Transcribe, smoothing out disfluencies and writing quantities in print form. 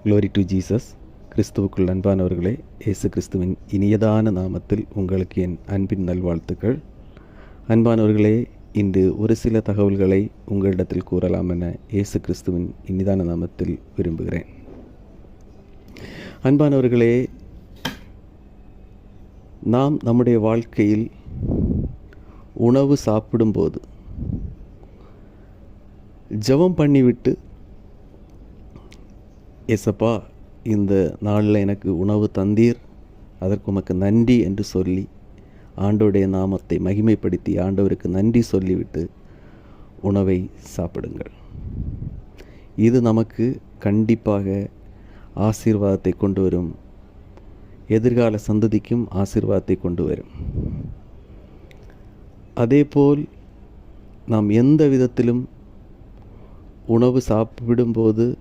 Glory to Jesus. கிறிஸ்துவுக்குள் அன்பானவர்களே, இயேசு கிறிஸ்துவின் இனியதான நாமத்தில் உங்களுக்கு என் அன்பின் நல்வாழ்த்துக்கள். அன்பானவர்களே, இன்று ஒரு சில தகவல்களை உங்களிடத்தில் கூறலாம் என இயேசு கிறிஸ்துவின் இனிதான நாமத்தில் விரும்புகிறேன். அன்பானவர்களே, நாம் நம்முடைய வாழ்க்கையில் உணவு சாப்பிடும்போது ஜெபம் பண்ணிவிட்டு, ஏசப்பா, இந்த நாளில் எனக்கு உணவு தந்தீர், அதற்கு உமக்கு நன்றி என்று சொல்லி ஆண்டவருடைய நாமத்தை மகிமைப்படுத்தி ஆண்டவருக்கு நன்றி சொல்லிவிட்டு உணவை சாப்பிடுங்கள். இது நமக்கு கண்டிப்பாக ஆசீர்வாதத்தை கொண்டு வரும். எதிர்கால சந்ததிக்கும் ஆசீர்வாதத்தை கொண்டு வரும். அதேபோல் நாம் எந்த விதத்திலும் உணவு சாப்பிடும்போது